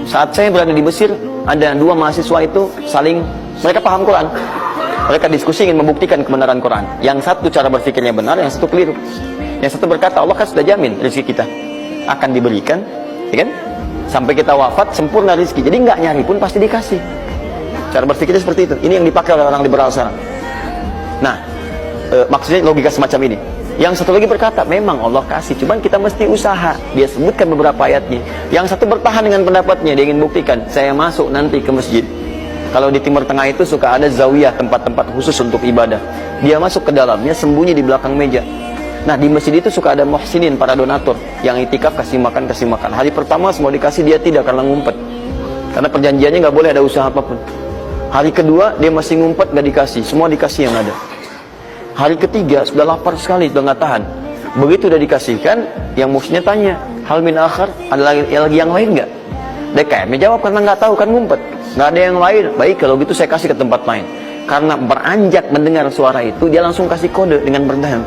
Saat saya berada di Mesir, ada dua mahasiswa itu mereka paham Quran. Mereka diskusi ingin membuktikan kebenaran Quran. Yang satu cara berpikirnya benar, yang satu keliru. Yang satu berkata, Allah kan sudah jamin rezeki kita akan diberikan, ya kan? Sampai kita wafat sempurna rezeki. Jadi nggak nyari pun pasti dikasih. Cara berpikirnya seperti itu. Ini yang dipakai oleh orang liberal sekarang. Nah, maksudnya logika semacam ini. Yang satu lagi berkata, memang Allah kasih, cuman kita mesti usaha. Dia sebutkan beberapa ayatnya. Yang satu bertahan dengan pendapatnya, dia ingin buktikan, saya masuk nanti ke masjid. Kalau di Timur Tengah itu suka ada zawiyah, tempat-tempat khusus untuk ibadah. Dia masuk ke dalamnya, sembunyi di belakang meja. Nah, di masjid itu suka ada muhsinin, para donatur, yang itikaf kasih makan. Hari pertama semua dikasih, dia tidak, karena ngumpet. Karena perjanjiannya nggak boleh ada usaha apapun. Hari kedua, dia masih ngumpet, nggak dikasih. Semua dikasih yang ada. Hari ketiga sudah lapar sekali, sudah nggak tahan. Begitu udah dikasihkan, yang musuhnya tanya, hal min akhar, ada lagi yang lain nggak? DKM jawab karena nggak tahu, kan ngumpet, nggak ada yang lain. Baik, kalau gitu saya kasih ke tempat lain. Karena beranjak mendengar suara itu, dia langsung kasih kode dengan bertahan.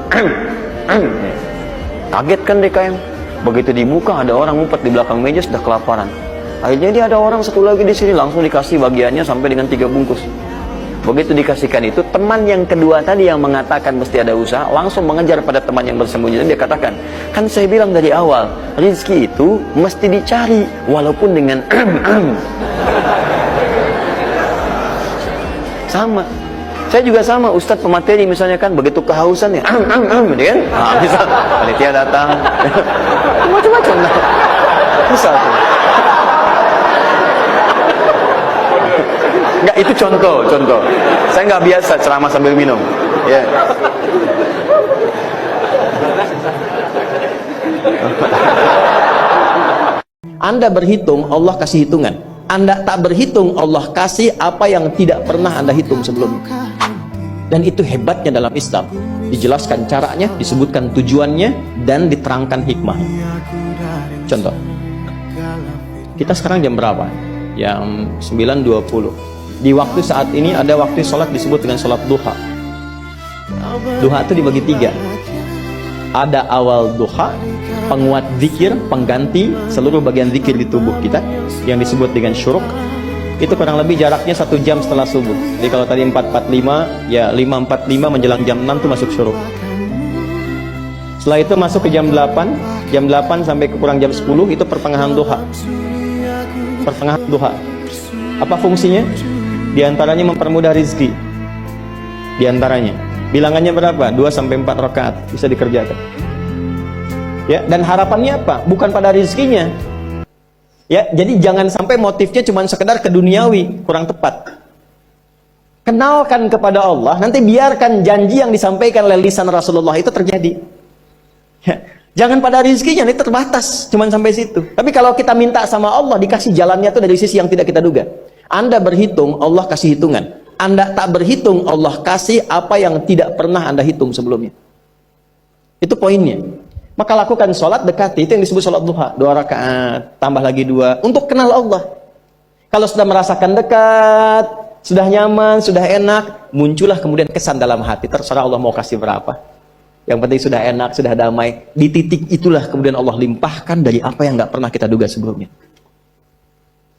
Kaget kan DKM. Begitu dibuka, ada orang ngumpet di belakang meja sudah kelaparan. Akhirnya dia ada orang satu lagi di sini, langsung dikasih bagiannya sampai dengan 3 bungkus. Begitu dikasihkan itu, teman yang kedua tadi yang mengatakan mesti ada usaha, langsung mengejar pada teman yang bersembunyi. Dan dia katakan, kan saya bilang dari awal, rezeki itu mesti dicari, walaupun dengan sama. Saya juga sama, Ustadz pemateri misalnya kan, begitu kehausan ya, dia kan, misal, panitia datang, macam-macam lah. Misal tuh. Enggak, itu contoh. Saya nggak biasa ceramah sambil minum. Ya. Anda berhitung, Allah kasih hitungan. Anda tak berhitung, Allah kasih apa yang tidak pernah Anda hitung sebelumnya. Dan itu hebatnya dalam Islam. Dijelaskan caranya, disebutkan tujuannya, dan diterangkan hikmahnya. Contoh. Kita sekarang jam berapa? Yang 9.20. Di waktu saat ini ada waktu sholat disebut dengan sholat duha. Duha itu dibagi 3. Ada awal duha, penguat zikir, pengganti seluruh bagian zikir di tubuh kita, yang disebut dengan syuruk. Itu kurang lebih jaraknya 1 jam setelah subuh. Jadi kalau tadi 4.45, ya 5.45 menjelang jam 6 itu masuk syuruk. Setelah itu masuk ke jam 8 sampai ke kurang jam 10 itu pertengahan duha. Pertengahan duha. Apa fungsinya? Di antaranya mempermudah rezeki. Di antaranya. Bilangannya berapa? 2 sampai 4 rakaat bisa dikerjakan. Ya, dan harapannya apa? Bukan pada rezekinya. Ya, jadi jangan sampai motifnya cuma sekedar ke duniawi, kurang tepat. Kenalkan kepada Allah, nanti biarkan janji yang disampaikan oleh lisan Rasulullah itu terjadi. Ya, jangan pada rezekinya, ini terbatas, cuma sampai situ. Tapi kalau kita minta sama Allah, dikasih jalannya itu dari sisi yang tidak kita duga. Anda berhitung, Allah kasih hitungan. Anda tak berhitung, Allah kasih apa yang tidak pernah Anda hitung sebelumnya. Itu poinnya. Maka lakukan sholat, dekati, itu yang disebut sholat duha. 2 rakaat, tambah lagi 2, untuk kenal Allah. Kalau sudah merasakan dekat, sudah nyaman, sudah enak, muncullah kemudian kesan dalam hati, terserah Allah mau kasih berapa. Yang penting sudah enak, sudah damai. Di titik itulah kemudian Allah limpahkan dari apa yang nggak pernah kita duga sebelumnya.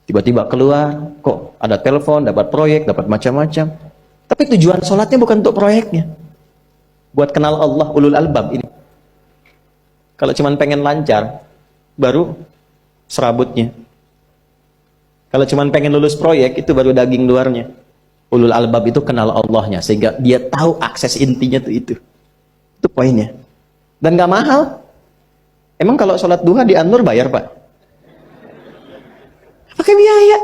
Tiba-tiba keluar, kok ada telepon, dapat proyek, dapat macam-macam. Tapi tujuan sholatnya bukan untuk proyeknya. Buat kenal Allah, ulul albab ini. Kalau cuma pengen lancar, baru serabutnya. Kalau cuma pengen lulus proyek, itu baru daging luarnya. Ulul albab itu kenal Allahnya, sehingga dia tahu akses intinya itu. Itu poinnya. Dan gak mahal. Emang kalau sholat duha di An-Nur bayar, Pak? Pakai biaya.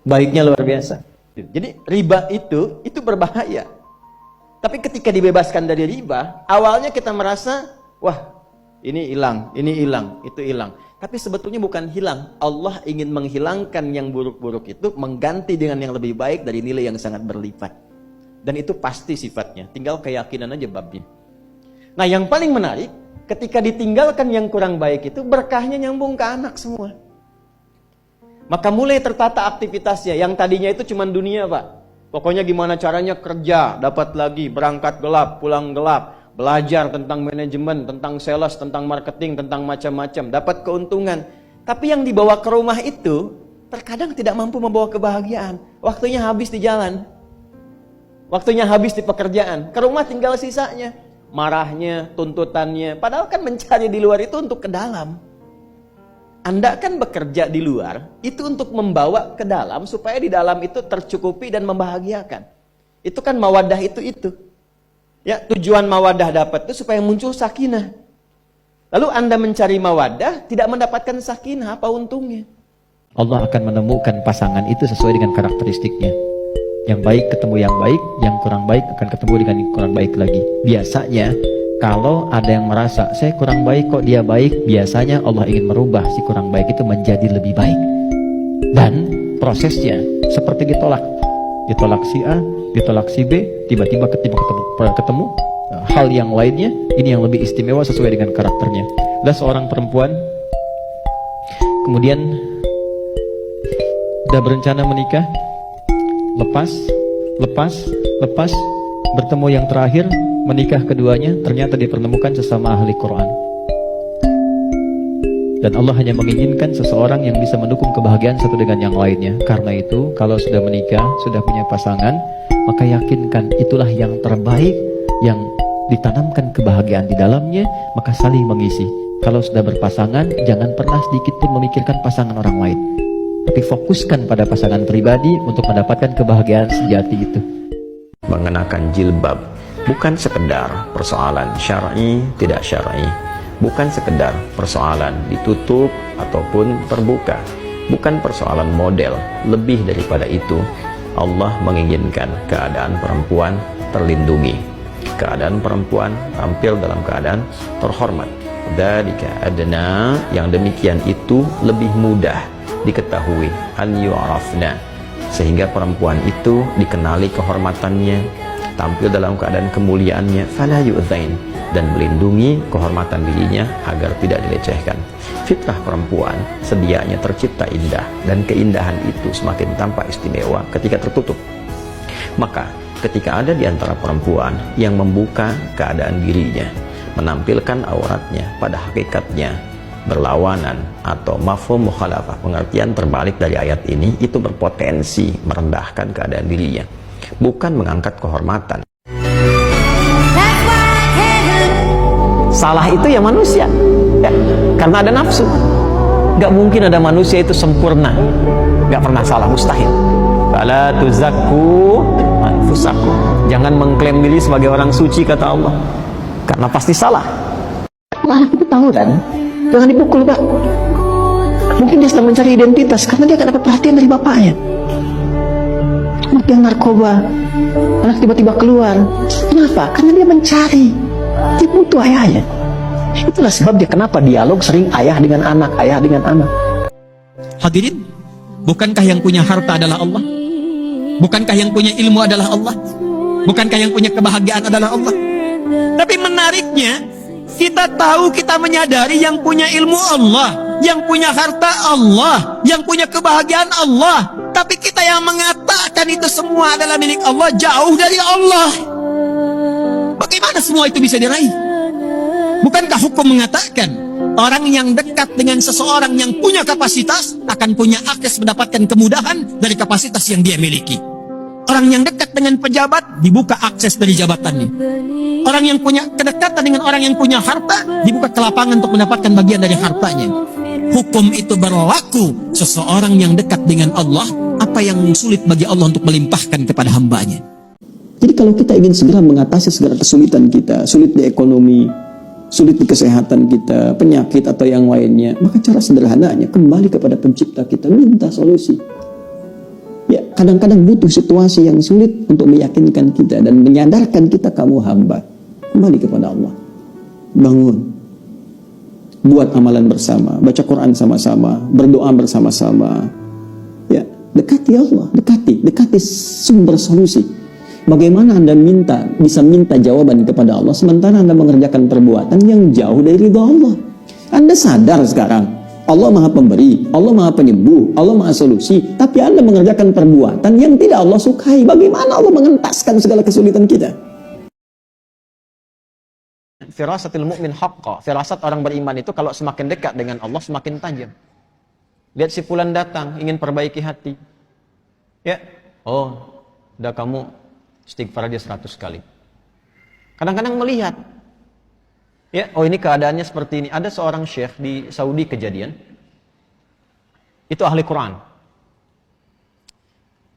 Baiknya luar biasa. Jadi riba itu berbahaya. Tapi ketika dibebaskan dari riba, awalnya kita merasa, wah, ini hilang, itu hilang. Tapi sebetulnya bukan hilang. Allah ingin menghilangkan yang buruk-buruk itu, mengganti dengan yang lebih baik dari nilai yang sangat berlipat. Dan itu pasti sifatnya. Tinggal keyakinan aja babnya. Nah, yang paling menarik, ketika ditinggalkan yang kurang baik itu, berkahnya nyambung ke anak semua. Maka mulai tertata aktivitasnya. Yang tadinya itu cuma dunia, Pak. Pokoknya gimana caranya kerja, dapat lagi, berangkat gelap, pulang gelap, belajar tentang manajemen, tentang sales, tentang marketing, tentang macam-macam, dapat keuntungan. Tapi yang dibawa ke rumah itu terkadang tidak mampu membawa kebahagiaan. Waktunya habis di jalan. Waktunya habis di pekerjaan. Ke rumah tinggal sisanya. Marahnya, tuntutannya. Padahal kan mencari di luar itu untuk ke dalam. Anda kan bekerja di luar, itu untuk membawa ke dalam, supaya di dalam itu tercukupi dan membahagiakan. Itu kan mawadah itu. Ya, tujuan mawadah dapat itu supaya muncul sakinah. Lalu Anda mencari mawadah, tidak mendapatkan sakinah, apa untungnya? Allah akan menemukan pasangan itu sesuai dengan karakteristiknya. Yang baik ketemu yang baik, yang kurang baik akan ketemu dengan yang kurang baik lagi. Biasanya, kalau ada yang merasa, saya kurang baik kok dia baik, biasanya Allah ingin merubah si kurang baik itu menjadi lebih baik. Dan prosesnya seperti ditolak. Ditolak si A, ditolak si B, tiba-tiba ketemu hal yang lainnya, ini yang lebih istimewa sesuai dengan karakternya. Ada seorang perempuan, kemudian udah berencana menikah, lepas, bertemu yang terakhir, menikah keduanya, ternyata dipertemukan sesama ahli Quran. Dan Allah hanya menginginkan seseorang yang bisa mendukung kebahagiaan satu dengan yang lainnya. Karena itu, kalau sudah menikah, sudah punya pasangan, maka yakinkan itulah yang terbaik, yang ditanamkan kebahagiaan di dalamnya, maka saling mengisi. Kalau sudah berpasangan, jangan pernah sedikit pun memikirkan pasangan orang lain, tapi fokuskan pada pasangan pribadi untuk mendapatkan kebahagiaan sejati itu. Mengenakan jilbab bukan sekedar persoalan syar'i tidak syar'i, bukan sekedar persoalan ditutup ataupun terbuka, bukan persoalan model. Lebih daripada itu, Allah menginginkan keadaan perempuan terlindungi, keadaan perempuan tampil dalam keadaan terhormat. Dzalika adna, yang demikian itu lebih mudah diketahui, an yu'rafna, sehingga perempuan itu dikenali kehormatannya, tampil dalam keadaan kemuliaannya, fala yu'dzain, dan melindungi kehormatan dirinya agar tidak dilecehkan. Fitrah perempuan sedianya tercipta indah, dan keindahan itu semakin tampak istimewa ketika tertutup. Maka ketika ada di antara perempuan yang membuka keadaan dirinya, menampilkan auratnya, pada hakikatnya berlawanan atau mafhum mukhalafah, pengertian terbalik dari ayat ini, itu berpotensi merendahkan keadaan dirinya, bukan mengangkat kehormatan. Salah itu ya manusia, ya, karena ada nafsu. Gak mungkin ada manusia itu sempurna, gak pernah salah, mustahil. Fala tuzakku anfusakum, jangan mengklaim diri sebagai orang suci, kata Allah, karena pasti salah. Anak itu tahu kan, jangan dipukul, Pak. Mungkin dia sedang mencari identitas karena dia gak dapat perhatian dari bapaknya. Anak yang narkoba, anak tiba-tiba keluar, kenapa? Karena dia mencari, dia butuh ayahnya. Itulah sebab dia kenapa dialog sering ayah dengan anak, ayah dengan anak. Hadirin, bukankah yang punya harta adalah Allah? Bukankah yang punya ilmu adalah Allah? Bukankah yang punya kebahagiaan adalah Allah? Tapi menariknya, kita tahu, kita menyadari yang punya ilmu Allah, yang punya harta Allah, yang punya kebahagiaan Allah. Tapi kita yang mengatakan itu semua adalah milik Allah, jauh dari Allah. Bagaimana semua itu bisa diraih? Bukankah hukum mengatakan orang yang dekat dengan seseorang yang punya kapasitas akan punya akses mendapatkan kemudahan dari kapasitas yang dia miliki? Orang yang dekat dengan pejabat dibuka akses dari jabatannya. Orang yang punya kedekatan dengan orang yang punya harta dibuka kelapangan untuk mendapatkan bagian dari hartanya. Hukum itu berlaku seseorang yang dekat dengan Allah, apa yang sulit bagi Allah untuk melimpahkan kepada hambanya. Jadi kalau kita ingin segera mengatasi segala kesulitan kita, sulit di ekonomi, sulit di kesehatan kita, penyakit atau yang lainnya, maka cara sederhananya kembali kepada pencipta kita, minta solusi. Ya, kadang-kadang butuh situasi yang sulit untuk meyakinkan kita dan menyadarkan kita, kamu hamba. Kembali kepada Allah. Bangun. Buat amalan bersama, baca Quran sama-sama, berdoa bersama-sama. Ya, dekati Allah, dekati sumber solusi. Bagaimana Anda bisa minta jawaban kepada Allah sementara Anda mengerjakan perbuatan yang jauh dari ridha Allah? Anda sadar sekarang Allah Maha Pemberi, Allah Maha Penyembuh, Allah Maha Solusi, tapi Anda mengerjakan perbuatan yang tidak Allah sukai. Bagaimana Allah mengentaskan segala kesulitan kita? Firasatil mu'min haqqa. Firasat orang beriman itu kalau semakin dekat dengan Allah semakin tajam. Lihat si fulan datang, ingin perbaiki hati. Ya, oh, udah kamu istighfar aja 100 kali. Kadang-kadang melihat, ya, oh ini keadaannya seperti ini. Ada seorang syekh di Saudi kejadian, itu ahli Quran.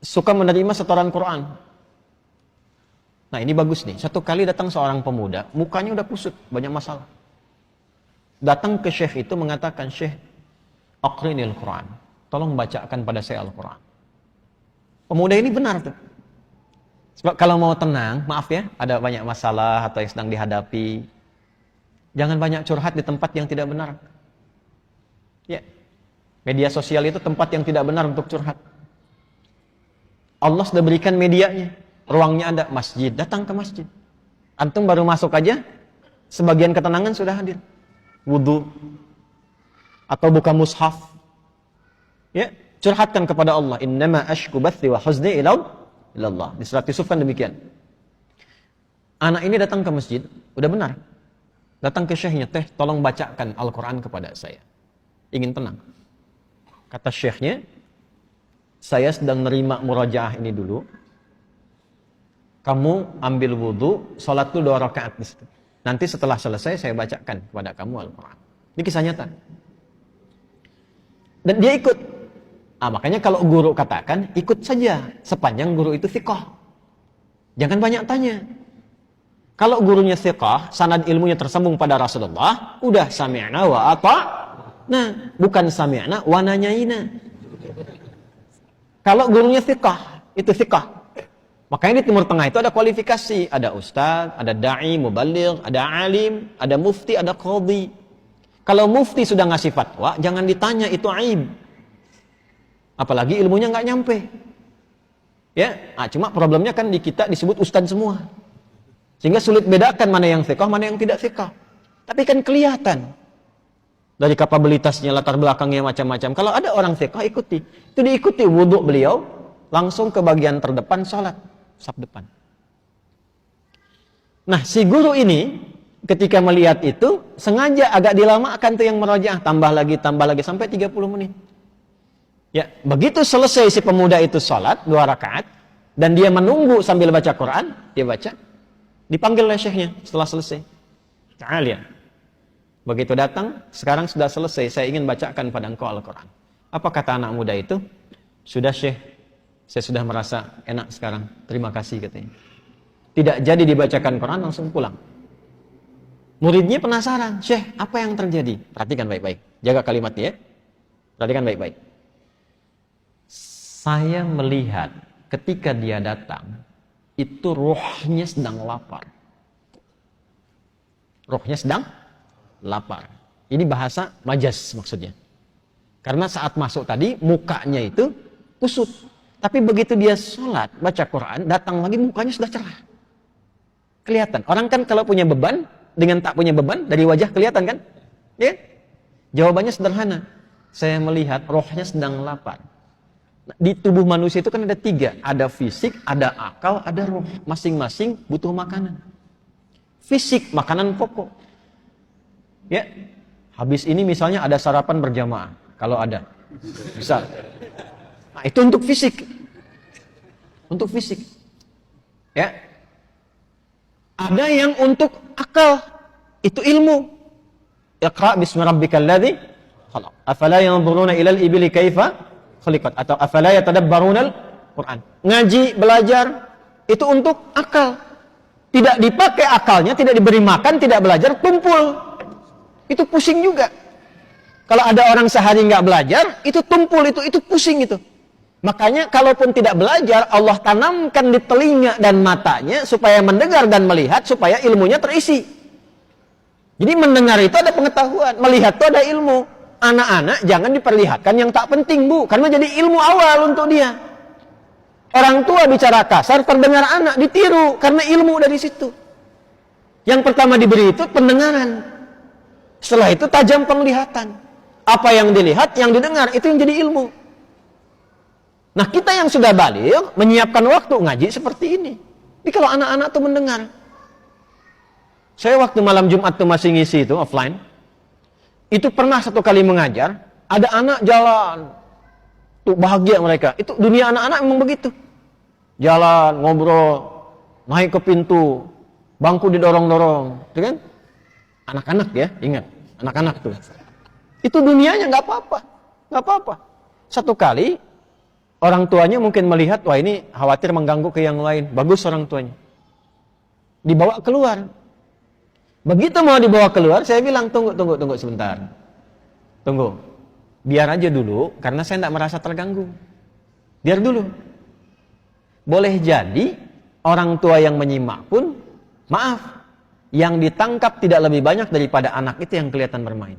Suka menerima setoran Quran. Nah ini bagus nih, satu kali datang seorang pemuda, mukanya udah kusut, banyak masalah. Datang ke syekh itu mengatakan, Syekh, aqrinil Quran, tolong bacakan pada saya Al-Quran. Pemuda ini benar tuh. Sebab kalau mau tenang, maaf ya, ada banyak masalah atau yang sedang dihadapi, jangan banyak curhat di tempat yang tidak benar. Ya, media sosial itu tempat yang tidak benar untuk curhat. Allah sudah berikan medianya, ruangnya ada, masjid, datang ke masjid. Antum baru masuk aja, sebagian ketenangan sudah hadir. Wudu, atau buka mushaf, ya, curhatkan kepada Allah. Innama ashku bathi wa huzni ilallah. Di surat Yusuf kan demikian. Anak ini datang ke masjid, udah benar. Datang ke syekhnya, teh, tolong bacakan Al-Quran kepada saya. Ingin tenang. Kata syekhnya, saya sedang nerima murajaah ini dulu. Kamu ambil wudu, sholat dulu 2 rakaat di situ. Nanti setelah selesai saya bacakan kepada kamu Al-Quran. Ini kisah nyata. Dan dia ikut. Makanya kalau guru katakan, ikut saja sepanjang guru itu thiqah. Jangan banyak tanya. Kalau gurunya thiqah, sanad ilmunya tersambung pada Rasulullah, udah sami'na wa ata'na, bukan sami'na wa nanyaina. Kalau gurunya thiqah, itu thiqah. Makanya di Timur Tengah itu ada kualifikasi, ada ustaz, ada da'i, mubaligh, ada alim, ada mufti, ada qadhi. Kalau mufti sudah ngasih fatwa, jangan ditanya, itu aib. Apalagi ilmunya nggak nyampe. Ya, cuma problemnya kan di kita disebut ustaz semua. Sehingga sulit bedakan mana yang thiqah, mana yang tidak thiqah. Tapi kan kelihatan. Dari kapabilitasnya, latar belakangnya macam-macam. Kalau ada orang thiqah, ikuti. Itu diikuti wudhu beliau, langsung ke bagian terdepan sholat. Saf depan. Nah, si guru ini ketika melihat itu sengaja agak dilamakan tuh yang merajaah, tambah lagi sampai 30 menit. Ya, begitu selesai si pemuda itu sholat 2 rakaat dan dia menunggu sambil baca Quran, dia baca, dipanggil oleh syekhnya setelah selesai. Ta'al ya. Begitu datang, sekarang sudah selesai, saya ingin bacakan pada engkau Al-Quran. Apa kata anak muda itu? Sudah syekh, saya sudah merasa enak sekarang, terima kasih katanya. Tidak jadi dibacakan Quran, langsung pulang. Muridnya penasaran, syekh apa yang terjadi? Perhatikan baik-baik, jaga kalimatnya ya. Perhatikan baik-baik. Saya melihat ketika dia datang, itu rohnya sedang lapar. Rohnya sedang lapar. Ini bahasa majaz maksudnya. Karena saat masuk tadi, mukanya itu kusut. Tapi begitu dia sholat, baca Quran, datang lagi mukanya sudah cerah. Kelihatan. Orang kan kalau punya beban, dengan tak punya beban, dari wajah kelihatan kan? Ya? Jawabannya sederhana. Saya melihat rohnya sedang lapar. Di tubuh manusia itu kan ada 3. Ada fisik, ada akal, ada roh. Masing-masing butuh makanan. Fisik, makanan pokok. Ya, habis ini misalnya ada sarapan berjamaah. Kalau ada. Bisa. Nah, itu untuk fisik. Untuk fisik. Ya. Ada yang untuk akal. Itu ilmu. Iqra' bismi rabbikal ladzi khalaq. Afala yanzuruna ilal ibili kaifa khuliqat atau afala yatadabbarunal Quran. Ngaji, belajar itu untuk akal. Tidak dipakai akalnya, tidak diberi makan, tidak belajar, tumpul. Itu pusing juga. Kalau ada orang sehari nggak belajar, itu tumpul, itu pusing itu. Makanya kalaupun tidak belajar, Allah tanamkan di telinga dan matanya supaya mendengar dan melihat, supaya ilmunya terisi. Jadi mendengar itu ada pengetahuan, melihat itu ada ilmu. Anak-anak jangan diperlihatkan yang tak penting, Bu, karena jadi ilmu awal untuk dia. Orang tua bicara kasar, terdengar anak ditiru karena ilmu dari situ. Yang pertama diberi itu pendengaran. Setelah itu tajam penglihatan. Apa yang dilihat, yang didengar, itu yang jadi ilmu. Nah, kita yang sudah baligh menyiapkan waktu ngaji seperti ini. Jadi kalau anak-anak tuh mendengar. Saya waktu malam Jumat tuh masih ngisi itu offline. Itu pernah 1 kali mengajar, Ada anak jalan, tuh bahagia mereka. Itu dunia anak-anak memang begitu. Jalan, ngobrol, naik ke pintu, bangku didorong-dorong, gitu kan? Anak-anak ya, ingat, anak-anak tuh. Itu dunianya nggak apa-apa, nggak apa-apa. Satu kali orang tuanya mungkin melihat, wah ini khawatir mengganggu ke yang lain. Bagus orang tuanya. Dibawa keluar. Begitu mau dibawa keluar, saya bilang tunggu sebentar. Tunggu. Biar aja dulu, karena saya tidak merasa terganggu. Biar dulu. Boleh jadi orang tua yang menyimak pun, maaf, yang ditangkap tidak lebih banyak daripada anak itu yang kelihatan bermain.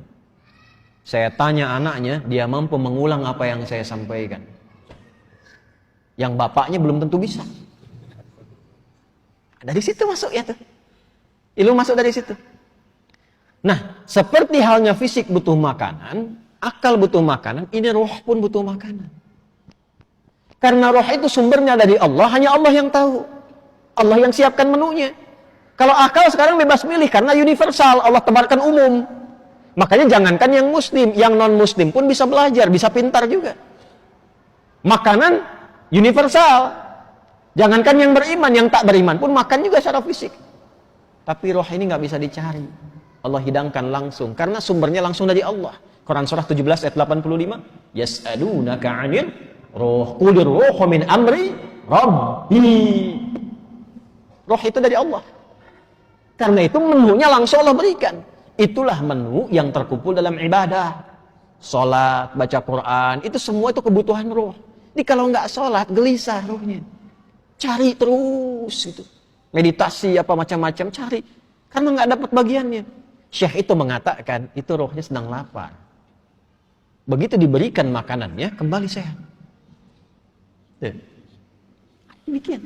Saya tanya anaknya, dia mampu mengulang apa yang saya sampaikan. Yang bapaknya belum tentu bisa. Dari situ masuk ya tuh. Ilmu masuk dari situ. Nah, seperti halnya fisik butuh makanan, akal butuh makanan, ini roh pun butuh makanan. Karena roh itu sumbernya dari Allah, hanya Allah yang tahu. Allah yang siapkan menunya. Kalau akal sekarang bebas milih, karena universal, Allah tebarkan umum. Makanya jangankan yang muslim, yang non-muslim pun bisa belajar, bisa pintar juga. Makanan universal. Jangankan yang beriman, yang tak beriman pun makan juga secara fisik. Tapi roh ini nggak bisa dicari. Allah hidangkan langsung, karena sumbernya langsung dari Allah. Quran surah 17 ayat 85, Yas'alunaka 'anil ruh, qulir ruhu min amri rabbi. Roh itu dari Allah. Karena itu menunya langsung Allah berikan. Itulah menu yang terkumpul dalam ibadah. Salat, baca Quran, itu semua itu kebutuhan roh. Jadi kalau nggak salat, gelisah rohnya. Cari terus itu. Meditasi apa macam-macam, cari. Karena nggak dapat bagiannya. Syekh itu mengatakan, itu rohnya sedang lapar. Begitu diberikan makanannya, kembali sehat. Demikian.